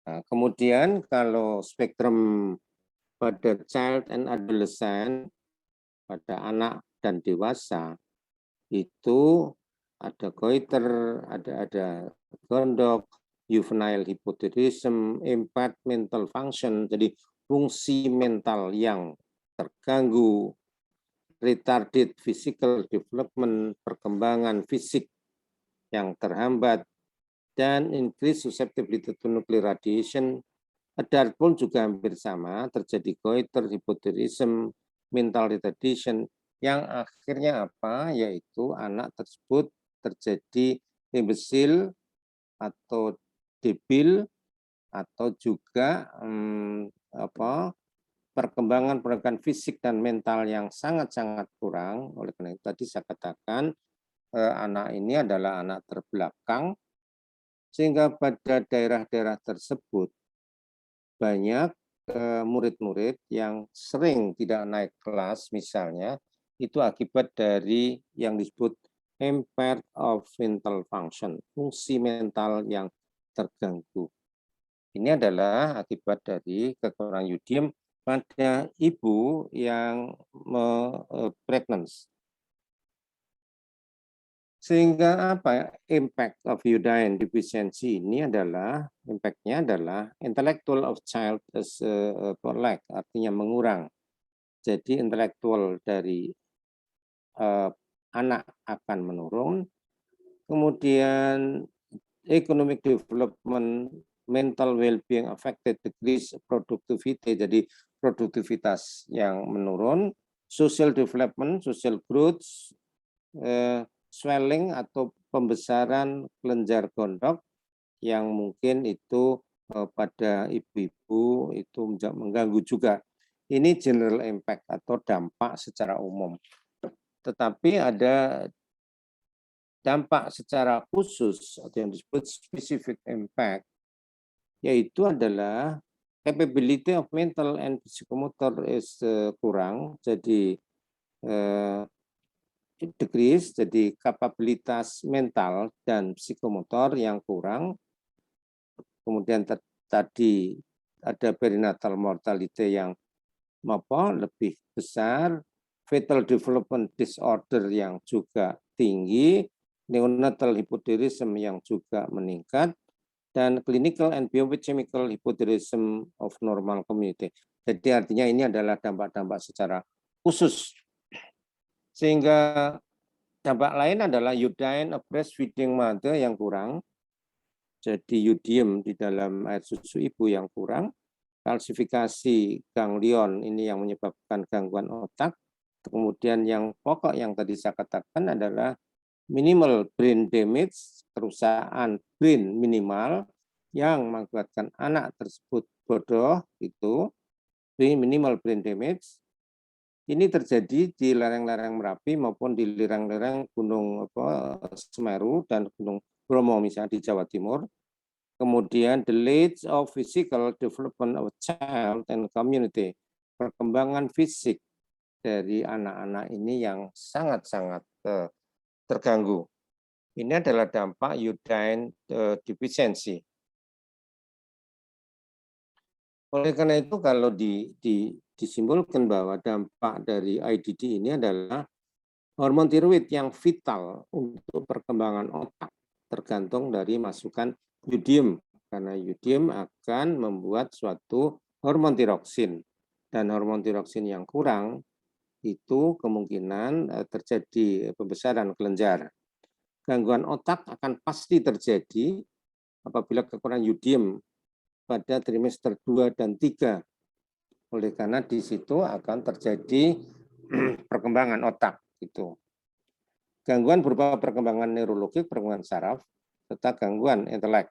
Speaker 1: Nah, kemudian kalau spektrum pada child and adolescent, pada anak dan dewasa, itu ada goiter, ada gondok, juvenile hypothyroidism, impaired mental function, jadi fungsi mental yang terganggu, retarded physical development, perkembangan fisik yang terhambat, dan increased susceptibility to nuclear radiation. Adult pun juga hampir sama, terjadi goiter, hypothyroidism, mental retardation, yang akhirnya apa? Yaitu anak tersebut terjadi imbesil atau debil, atau juga perkembangan fisik dan mental yang sangat-sangat kurang. Oleh karena itu tadi saya katakan anak ini adalah anak terbelakang, sehingga pada daerah-daerah tersebut banyak murid-murid yang sering tidak naik kelas misalnya, itu akibat dari yang disebut impaired of mental function, fungsi mental yang terganggu. Ini adalah akibat dari kekurangan yodium pada ibu yang pregnant. Sehingga apa? Impact of iodine deficiency ini adalah impact-nya adalah intellectual of child is lack, artinya mengurang. Jadi intelektual dari anak akan menurun. Kemudian economic development, mental well-being affected, decrease productivity, jadi produktivitas yang menurun, social development, social growth, swelling atau pembesaran kelenjar gondok yang mungkin itu pada ibu-ibu itu mengganggu juga. Ini general impact atau dampak secara umum. Tetapi ada dampak secara khusus atau yang disebut specific impact, yaitu adalah capability of mental and psychomotor is kurang, jadi decrease, jadi kapabilitas mental dan psikomotor yang kurang. Kemudian tadi ada perinatal mortality yang lebih besar, fetal development disorder yang juga tinggi, neonatal hypothyroidism yang juga meningkat, dan clinical and biochemical hypothyroidism of normal community. Jadi artinya ini adalah dampak-dampak secara khusus. Sehingga dampak lain adalah iodine of breastfeeding mother yang kurang, jadi yodium di dalam air susu ibu yang kurang, kalsifikasi ganglion ini yang menyebabkan gangguan otak. Kemudian yang pokok yang tadi saya katakan adalah minimal brain damage, kerusakan brain minimal yang mengakibatkan anak tersebut bodoh, itu minimal brain damage. Ini terjadi di lereng-lereng Merapi maupun di lereng-lereng Gunung Semeru dan Gunung Bromo misalnya di Jawa Timur. Kemudian the late of physical development of child and community, perkembangan fisik dari anak-anak ini yang sangat-sangat terganggu. Ini adalah dampak iodine deficiency. Oleh karena itu kalau disimpulkan bahwa dampak dari IDD ini adalah hormon tiroid yang vital untuk perkembangan otak, tergantung dari masukan yodium, karena yodium akan membuat suatu hormon tiroksin, dan hormon tiroksin yang kurang itu kemungkinan terjadi pembesaran kelenjar. Gangguan otak akan pasti terjadi apabila kekurangan yodium pada trimester 2 dan 3. Oleh karena di situ akan terjadi perkembangan otak itu. Gangguan berupa perkembangan neurologik, perkembangan saraf, serta gangguan intelek.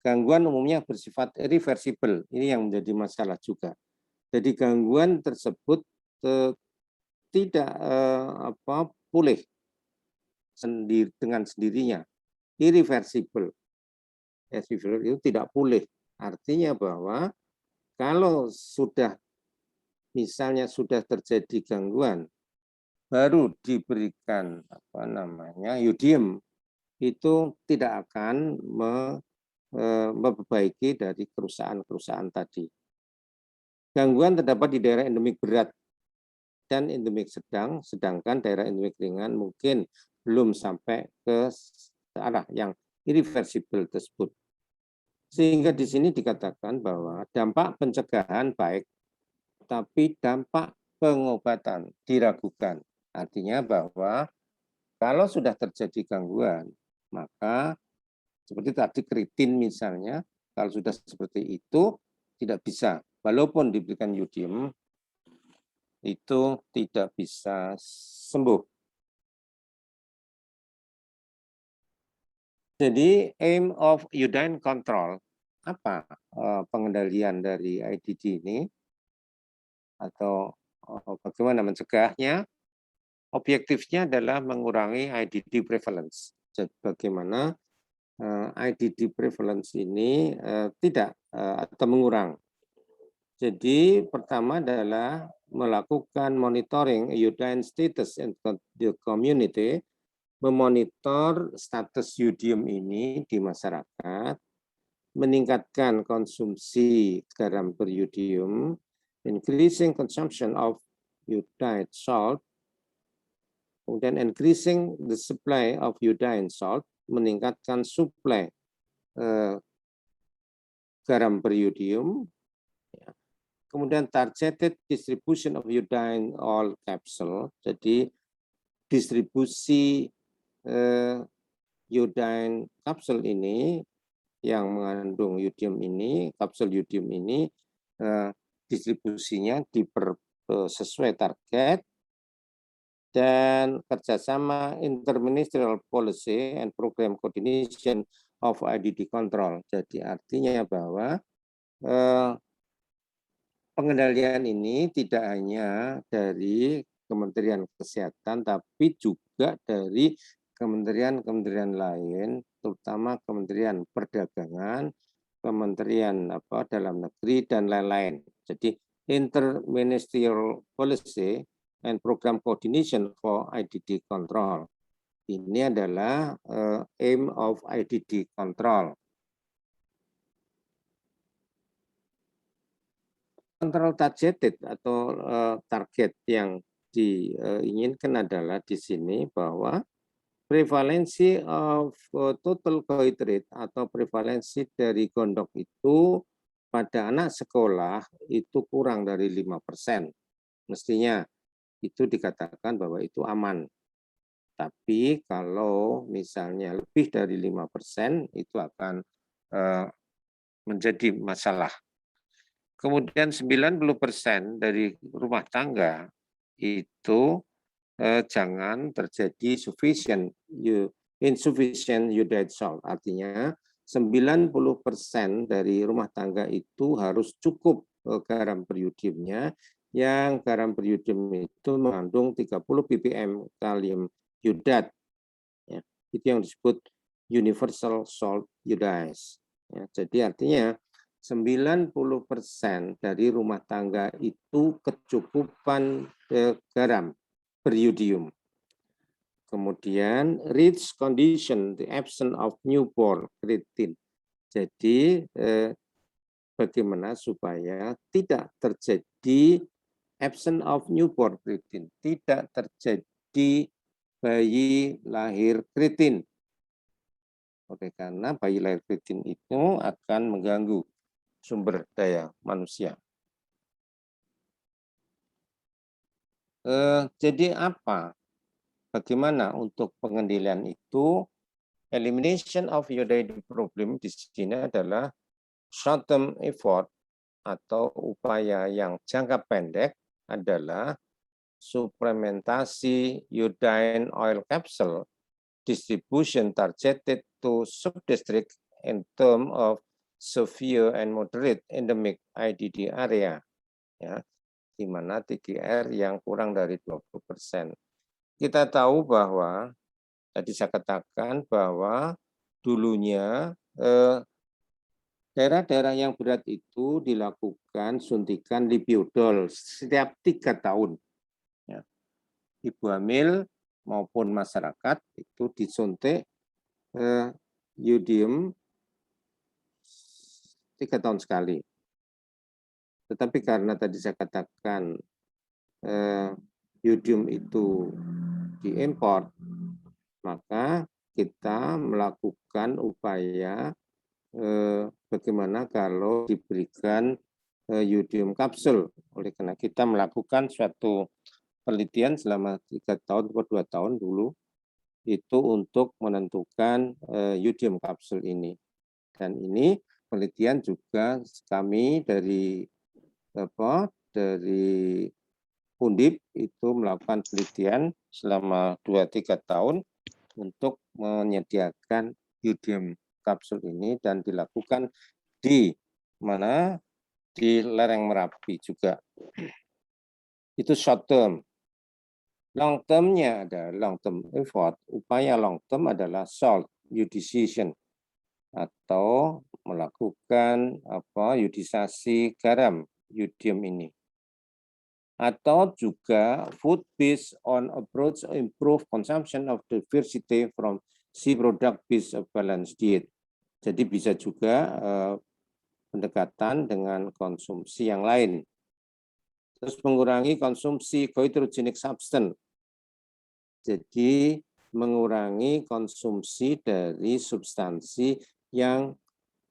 Speaker 1: Gangguan umumnya bersifat irreversible, ini yang menjadi masalah juga. Jadi gangguan tersebut tidak pulih dengan sendirinya, irreversible. Irreversible itu tidak pulih. Artinya bahwa kalau misalnya sudah terjadi gangguan, baru diberikan yodium, itu tidak akan memperbaiki dari kerusakan tadi. Gangguan terdapat di daerah endemik berat dan endemik sedang, sedangkan daerah endemik ringan mungkin belum sampai ke arah yang irreversible tersebut. Sehingga di sini dikatakan bahwa dampak pencegahan baik, tapi dampak pengobatan diragukan. Artinya bahwa kalau sudah terjadi gangguan, maka seperti tadi keritin misalnya, kalau sudah seperti itu tidak bisa, walaupun diberikan yodium, itu tidak bisa sembuh. Jadi aim of iodine control, apa pengendalian dari IDD ini? Atau bagaimana mencegahnya? Objektifnya adalah mengurangi IDD prevalence. Jadi bagaimana IDD prevalence ini tidak atau mengurang. Jadi pertama adalah melakukan monitoring iodine status in the community, memonitor status yodium ini di masyarakat, meningkatkan konsumsi garam beriodium, increasing consumption of iodide salt, kemudian increasing the supply of iodine salt, meningkatkan suplai garam beriodium, kemudian targeted distribution of iodine oil capsule, jadi distribusi iodine kapsul ini yang mengandung yodium ini, kapsul yodium ini distribusinya sesuai target, dan kerjasama interministerial policy and program coordination of IDD control. Jadi artinya bahwa pengendalian ini tidak hanya dari Kementerian Kesehatan, tapi juga dari kementerian-kementerian lain, terutama Kementerian Perdagangan, Kementerian Dalam Negeri, dan lain-lain. Jadi interministerial policy and program coordination for IDD control. Ini adalah aim of IDD control. Control targeted atau target yang diinginkan adalah di sini bahwa prevalensi of total carbohydrate atau prevalensi dari gondok itu pada anak sekolah itu kurang dari 5%. Mestinya itu dikatakan bahwa itu aman. Tapi kalau misalnya lebih dari 5%, itu akan menjadi masalah. Kemudian 90% dari rumah tangga itu jangan terjadi insufficient iodide salt. Artinya 90% dari rumah tangga itu harus cukup garam beriodiumnya, yang garam beriodium itu mengandung 30 ppm kalium iodate. Ya, itu yang disebut universal salt iodide. Ya, jadi artinya 90% dari rumah tangga itu kecukupan garam beriodium. Kemudian rich condition, the absence of newborn creatine. Jadi bagaimana supaya tidak terjadi absence of newborn creatine, tidak terjadi bayi lahir kreatin. Oke, karena bayi lahir kreatin itu akan mengganggu sumber daya manusia. Jadi apa? Bagaimana untuk pengendalian itu? Elimination of iodide problem di sini adalah short term effort atau upaya yang jangka pendek adalah suplementasi iodine oil capsule distribution targeted to subdistrict in term of severe and moderate endemic IDD area, ya, di mana TGR yang kurang dari 20%. Kita tahu bahwa tadi saya katakan bahwa dulunya daerah-daerah yang berat itu dilakukan suntikan lipiodol setiap 3 tahun. Ya. Ibu hamil maupun masyarakat itu disuntik iodium 3 tahun sekali. Tetapi karena tadi saya katakan iodium itu diimpor, maka kita melakukan upaya bagaimana kalau diberikan Yudium kapsul. Oleh karena kita melakukan suatu penelitian selama 3 tahun atau 2 tahun dulu itu untuk menentukan Yudium kapsul ini. Dan ini penelitian juga kami dari Undip itu melakukan penelitian selama 2-3 tahun untuk menyediakan Yudium kapsul ini dan dilakukan di mana? Di lereng Merapi juga. Itu short term. Long term-nya ada long term effort. Upaya long term adalah salt yudization atau melakukan yudisasi garam yudium ini. Atau juga food based on approach improve consumption of diversity from sea product based of balanced diet. Jadi bisa juga pendekatan dengan konsumsi yang lain. Terus mengurangi konsumsi goitrogenic substance. Jadi mengurangi konsumsi dari substansi yang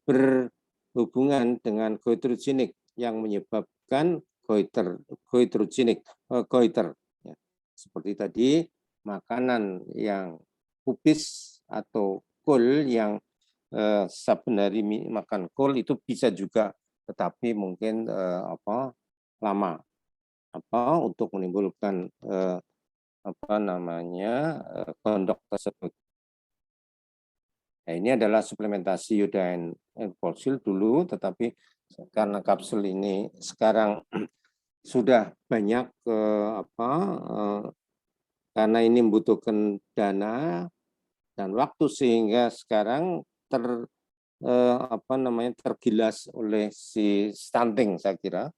Speaker 1: berhubungan dengan goitrogenik yang menyebabkan goiter. Ya. Seperti tadi makanan yang kubis atau kol yang sebenarnya makan kol itu bisa juga, tetapi mungkin lama untuk menimbulkan kondok tersebut. Nah, ini adalah suplementasi iodine fosil dulu, tetapi karena kapsul ini sekarang sudah banyak karena ini membutuhkan dana dan waktu sehingga sekarang tergilas oleh si stunting saya kira.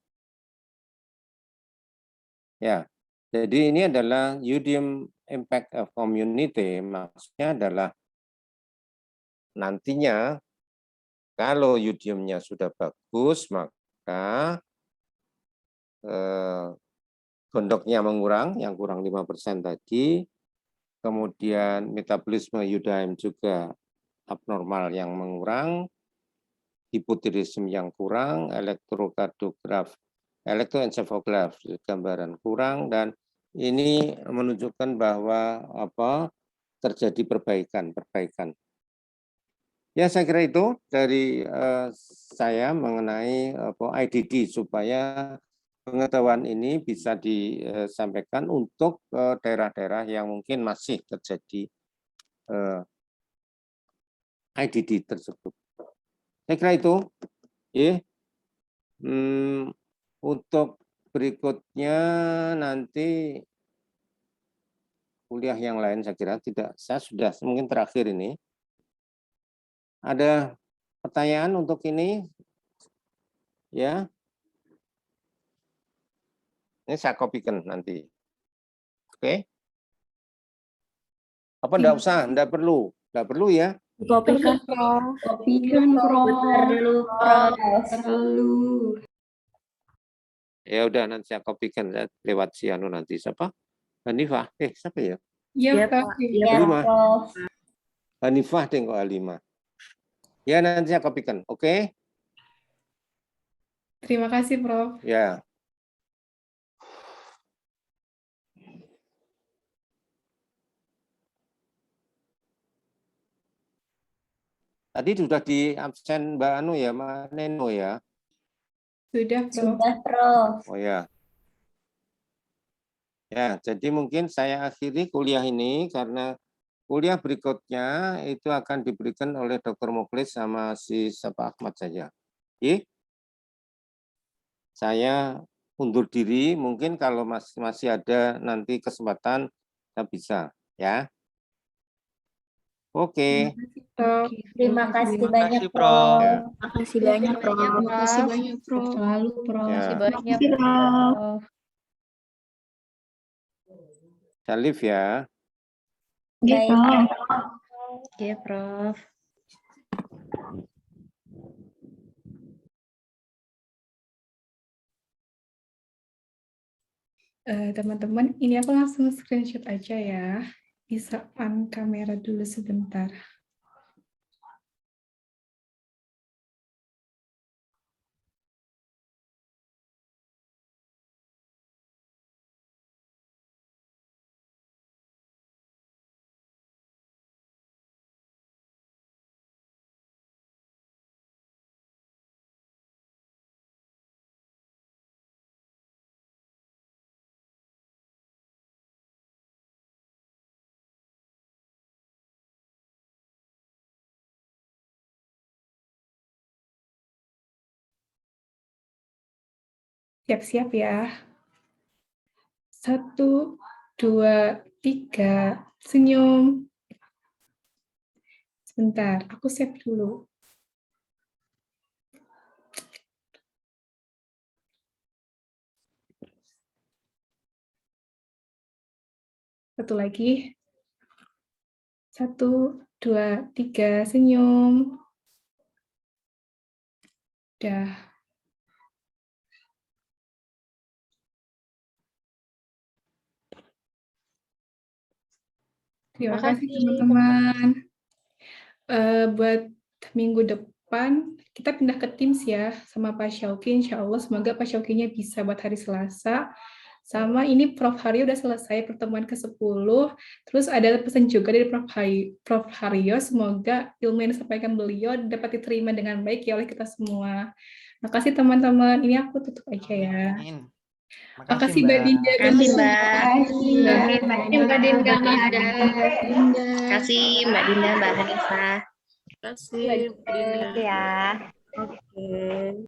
Speaker 1: Ya, jadi ini adalah Yudium Impact of Community, maksudnya adalah nantinya kalau yudiumnya sudah bagus maka gondoknya mengurang, yang kurang 5% tadi, kemudian metabolisme iodine juga abnormal yang mengurang, hipotiroidisme yang kurang, elektroencephalograf gambaran kurang, dan ini menunjukkan bahwa terjadi perbaikan. Ya, saya kira itu dari saya mengenai IDD supaya pengetahuan ini bisa disampaikan untuk daerah-daerah yang mungkin masih terjadi IDD tersebut. Saya kira itu. Untuk berikutnya nanti kuliah yang lain saya kira tidak. Saya sudah mungkin terakhir ini. Ada pertanyaan untuk ini? Ya. Ini saya kopikan nanti. Oke. Apa enggak usah? Enggak perlu. Enggak perlu ya?
Speaker 3: Kopikan, Prof.
Speaker 2: Perlu.
Speaker 1: Ya udah nanti saya kopikan lewat si anu nanti siapa? Hanifah. Siapa ya?
Speaker 2: Iya, Prof.
Speaker 1: Halimah. Hanifah deh kok Halimah. Ya nanti saya kopikan. Oke?
Speaker 2: Terima kasih, Prof.
Speaker 1: Ya. Tadi sudah di absen Mbak Anu ya, Mbak Neno ya?
Speaker 2: Sudah, Prof.
Speaker 3: Sudah, Prof.
Speaker 1: Oh ya. Ya, jadi mungkin saya akhiri kuliah ini karena kuliah berikutnya itu akan diberikan oleh Dr. Muklis sama si Sapa Ahmad saja. Oke? Saya undur diri, mungkin kalau masih ada nanti kesempatan kita bisa, ya. Oke.
Speaker 3: Terima kasih
Speaker 4: Terima
Speaker 3: banyak,
Speaker 4: kasih, Prof.
Speaker 3: Prof.
Speaker 4: Terima kasih banyak, Prof.
Speaker 2: Terima kasih banyak, Prof.
Speaker 3: Selalu, Prof.
Speaker 1: Ya.
Speaker 4: banyak, Prof.
Speaker 1: Salif ya.
Speaker 3: Baik,
Speaker 4: Oke, Prof.
Speaker 2: Teman-teman, ini aku langsung screenshot aja ya. Bisa on kamera dulu sebentar. Siap-siap ya. 1, 2, 3, senyum. Sebentar, aku save dulu. Satu lagi. 1, 2, 3, senyum. Udah. Terima kasih teman-teman. Buat minggu depan, kita pindah ke Teams ya, sama Pak Syauki, insya Allah. Semoga Pak Syaukinya bisa buat hari Selasa. Sama ini Prof. Haryo udah selesai pertemuan ke-10. Terus ada pesan juga dari Prof. Haryo, semoga ilmu yang disampaikan beliau dapat diterima dengan baik ya oleh kita semua. Makasih teman-teman, ini aku tutup aja ya.
Speaker 5: Amin.
Speaker 2: Makasih Mbak Dinda.
Speaker 4: Makasih, Mbak.
Speaker 3: Terima kasih, Mbak Dinda.
Speaker 4: Kasih Mbak Dinda, Mbak Hanifah.
Speaker 6: Terima kasih, Bu Dinda.
Speaker 3: Ya.
Speaker 6: Oke.